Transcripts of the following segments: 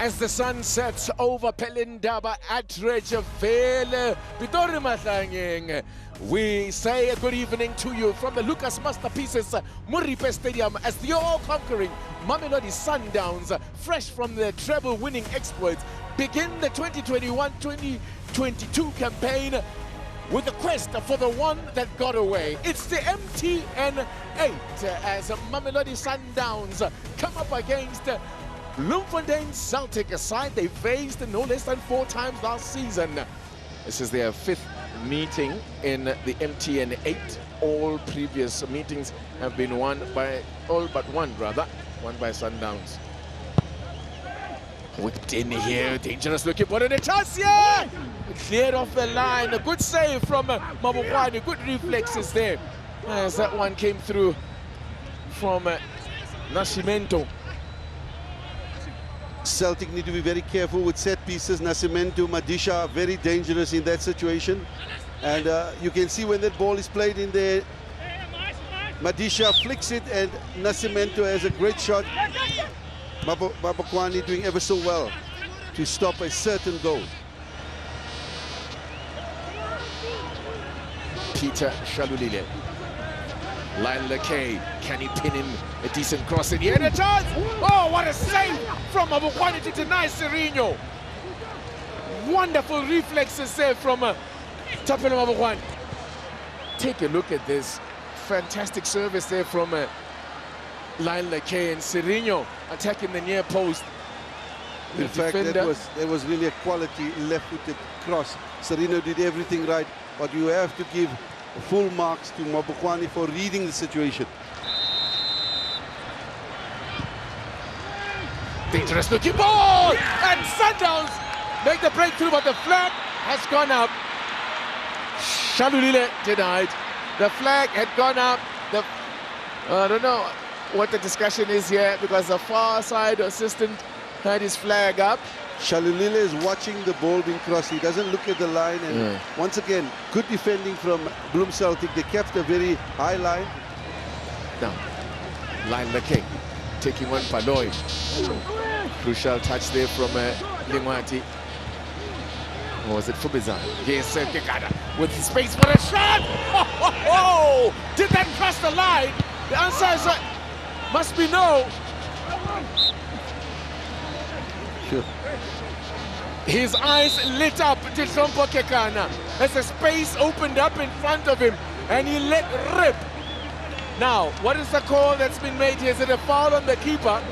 As the sun sets over Pelindaba at Rejavele, Pitori Mahlangeng, we say a good evening to you from the Lucas Masterpieces Muripe Stadium as the all-conquering Mamelodi Sundowns, fresh from their treble-winning exploits, begin the 2021-2022 campaign with the quest for the one that got away. It's the MTN8 as Mamelodi Sundowns come up against Bloemfontein Celtic, a side they faced no less than 4 times last season. This is their 5th meeting in the MTN8. All previous meetings have been won by, all but one by Sundowns. Whipped in here, dangerous looking, what a chance here! Cleared off the line, a good save from Mamelodi, good reflexes there. As that one came through from Nascimento. Celtic need to be very careful with set pieces. Nascimento, Madisha, very dangerous in that situation. And you can see when that ball is played in there, Madisha flicks it and Nascimento has a great shot. Mabokwani doing ever so well to stop a certain goal. Peter Shalulile. Lyle Lekay, can he pin him a decent cross in here? And a chance! Oh, what a save from Mabokwani to deny Serino. Wonderful reflexes there from Tapelo Mabokwani. Take a look at this. Fantastic service there from Lyle Lekay, and Serino attacking the near post. In fact, that was really a quality left-footed cross. Serino did everything right, but you have to give full marks to Mabokwani for reading the situation. Dangerous looking ball! And Sundowns make the breakthrough, but the flag has gone up. Shalulile denied. The flag had gone up. I don't know what the discussion is here because the far side assistant had his flag up. Shalulile is watching the ball being crossed. He doesn't look at the line, and once again, good defending from Bloem Celtic. They kept a very high line. Now, Line Lekay taking one Paloy. Crucial touch there from Lingwati. Or was it Fubizan? Yes, Kekada with space for a shot. Oh, did that cross the line? The answer is must be no. Sure. His eyes lit up, Titrompo Kekana, as the space opened up in front of him and he let rip. Now, what is the call that's been made here? Is it a foul on the keeper?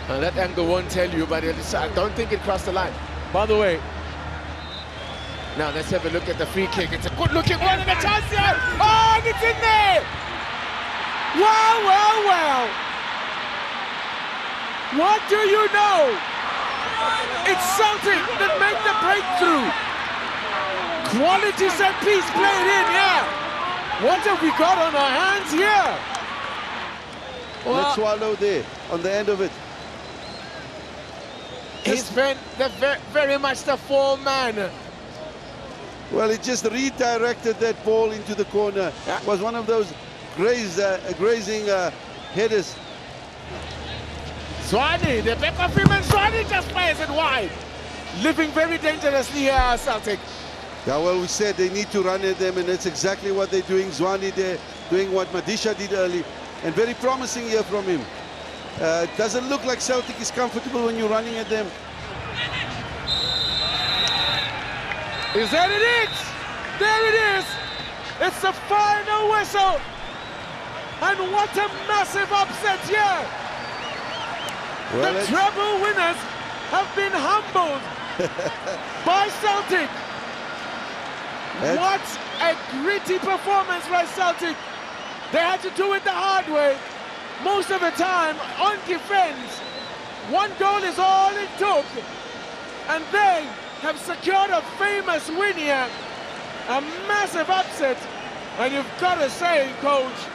That angle won't tell you, but I don't think it crossed the line. By the way, now let's have a look at the free kick. It's a good looking one and a chance here. Oh, and it's in there! Wow, wow, wow! What do you know? It's Celtic that make the breakthrough. Quality set piece played in, yeah. What have we got on our hands here? Well, let's swallow there on the end of it. He's been very much the foreman. Well, it just redirected that ball into the corner. Yeah. It was one of those grazing headers. Swani, the back of him, and Swani just fires it wide. Living very dangerously here, Celtic. Yeah, well, we said they need to run at them, and that's exactly what they're doing. Zwani, they're doing what Madisha did early, and very promising here from him. Doesn't look like Celtic is comfortable when you're running at them. Is that it? There it is. It's the final whistle. And what a massive upset here. Well, the treble winners have been humbled by Celtic. What a gritty performance by Celtic. They had to do it the hard way. Most of the time on defense. One goal is all it took. And they have secured a famous win here. A massive upset. And you've got to say, coach,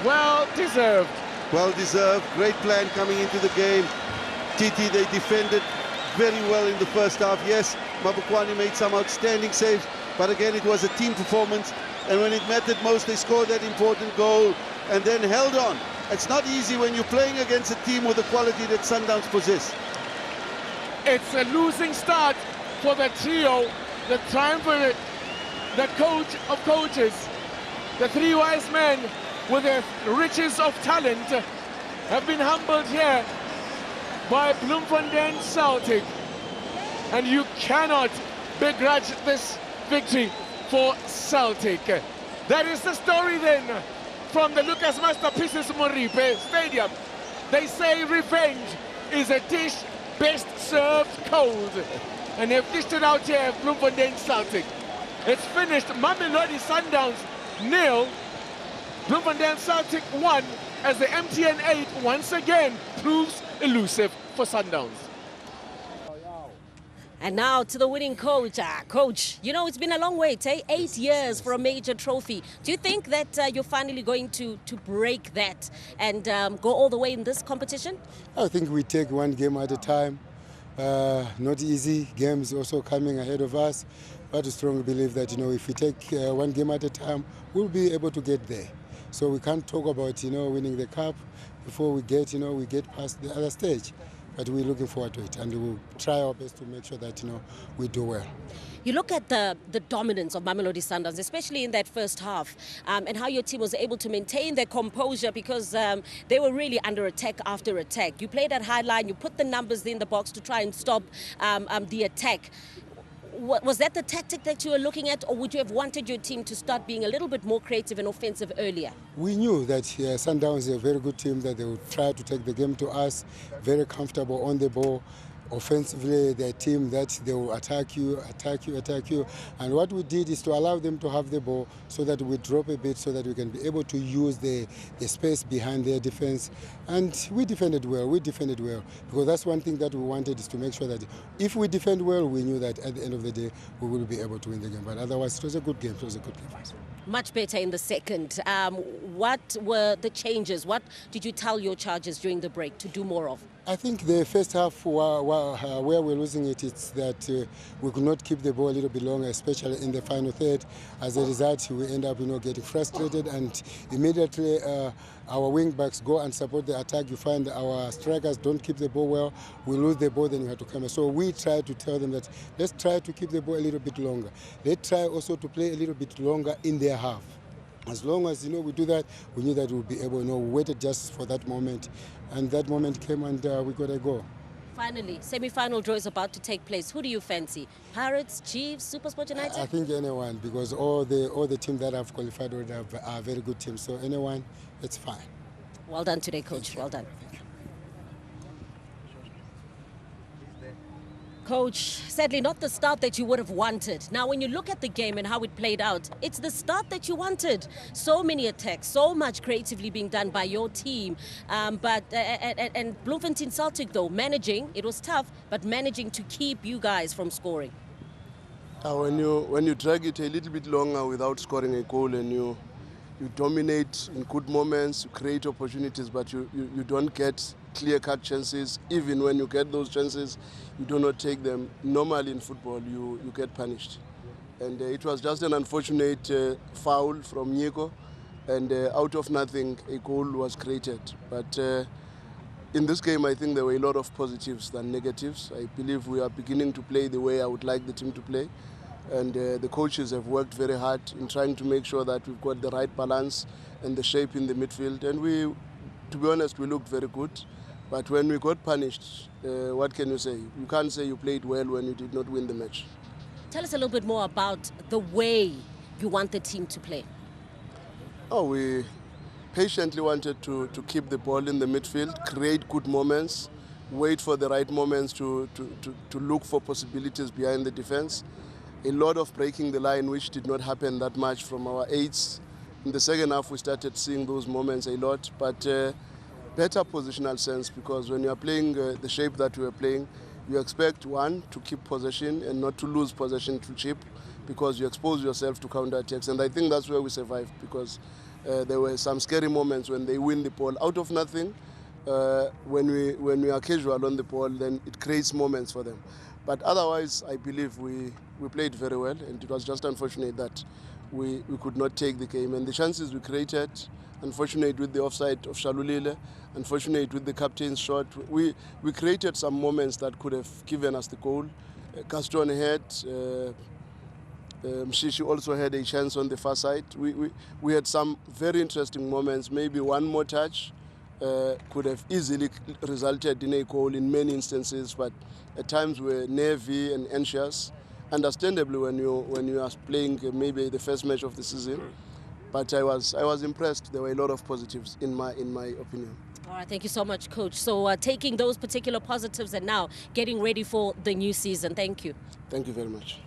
well deserved. Well deserved. Great plan coming into the game. Titi, they defended very well in the first half. Yes, Mabokwani made some outstanding saves, but again, it was a team performance. And when it mattered most, they scored that important goal and then held on. It's not easy when you're playing against a team with the quality that Sundowns possess. It's a losing start for the trio, the triumvirate, the coach of coaches, the three wise men with their riches of talent have been humbled here by Bloemfontein Celtic. And you cannot begrudge this victory for Celtic. That is the story then from the Lucas Masterpieces Moripe Stadium. They say revenge is a dish best served cold. And they've dished it out here at Bloemfontein Celtic. It's finished Mamelodi Sundowns 0, Bloemfontein Celtic 1, as the MTN8 once again proves elusive for Sundowns. And now to the winning coach. Coach, you know, it's been a long wait, eh? 8 years for a major trophy. Do you think that you're finally going to break that and go all the way in this competition? I think we take one game at a time. Not easy, games also coming ahead of us. But I strongly believe that, you know, if we take one game at a time, we'll be able to get there. So we can't talk about, you know, winning the cup before we get, you know, we get past the other stage. But we're looking forward to it, and we'll try our best to make sure that, you know, we do well. You look at the dominance of Mamelodi Sundowns, especially in that first half, and how your team was able to maintain their composure because they were really under attack after attack. You played at high line, you put the numbers in the box to try and stop the attack. Was that the tactic that you were looking at, or would you have wanted your team to start being a little bit more creative and offensive earlier? We knew that Sundowns is a very good team, that they would try to take the game to us, very comfortable on the ball. Offensively, they're a team that they will attack you. And what we did is to allow them to have the ball so that we drop a bit so that we can be able to use the space behind their defense. And we defended well, because that's one thing that we wanted, is to make sure that if we defend well, we knew that at the end of the day, we will be able to win the game. But otherwise, it was a good game. Much better in the second. What were the changes? What did you tell your charges during the break to do more of? I think the first half, where we're losing it, it's that we could not keep the ball a little bit longer, especially in the final third. As a result, we end up, you know, getting frustrated, and immediately our wing backs go and support the attack. You find our strikers don't keep the ball well. We lose the ball, then you have to come. So we try to tell them that let's try to keep the ball a little bit longer. Let's try also to play a little bit longer in their half. As long as, you know, we do that, we knew that we'll be able, you know, we waited just for that moment. And that moment came, and we got a goal. Finally, semi-final draw is about to take place. Who do you fancy? Pirates, Chiefs, SuperSport United? I think anyone, because all the teams that have qualified are very good teams. So anyone, it's fine. Well done today, Coach. Well done. Coach, sadly not the start that you would have wanted. Now, when you look at the game and how it played out, it's the start that you wanted. So many attacks, so much creatively being done by your team. But Bloemfontein Celtic, though, managing, it was tough, but managing to keep you guys from scoring. When you drag it a little bit longer without scoring a goal, and you dominate in good moments, you create opportunities, but you don't get clear-cut chances. Even when you get those chances, you do not take them. Normally in football, you get punished. And it was just an unfortunate foul from Nyeko, and out of nothing, a goal was created. But in this game, I think there were a lot of positives than negatives. I believe we are beginning to play the way I would like the team to play. And the coaches have worked very hard in trying to make sure that we've got the right balance and the shape in the midfield. And we, to be honest, we looked very good. But when we got punished, what can you say? You can't say you played well when you did not win the match. Tell us a little bit more about the way you want the team to play. Oh, we patiently wanted to keep the ball in the midfield, create good moments, wait for the right moments to look for possibilities behind the defense. A lot of breaking the line, which did not happen that much from our eights. In the second half, we started seeing those moments a lot, but better positional sense, because when you are playing the shape that we are playing, you expect, one, to keep possession and not to lose possession too cheap, because you expose yourself to counter-attacks. And I think that's where we survived, because there were some scary moments when they win the ball out of nothing. When we are casual on the ball, then it creates moments for them. But otherwise, I believe we played very well, and it was just unfortunate that we could not take the game. And the chances we created, unfortunate with the offside of Shalulile, unfortunate with the captain's shot, we created some moments that could have given us the goal. Castron had, Mshishi also had a chance on the far side. We had some very interesting moments. Maybe one more touch could have easily resulted in a goal in many instances, but at times we're nervy and anxious. Understandably, when you are playing maybe the first match of the season, but I was impressed. There were a lot of positives in my opinion. All right, thank you so much, Coach. So taking those particular positives and now getting ready for the new season. Thank you. Thank you very much.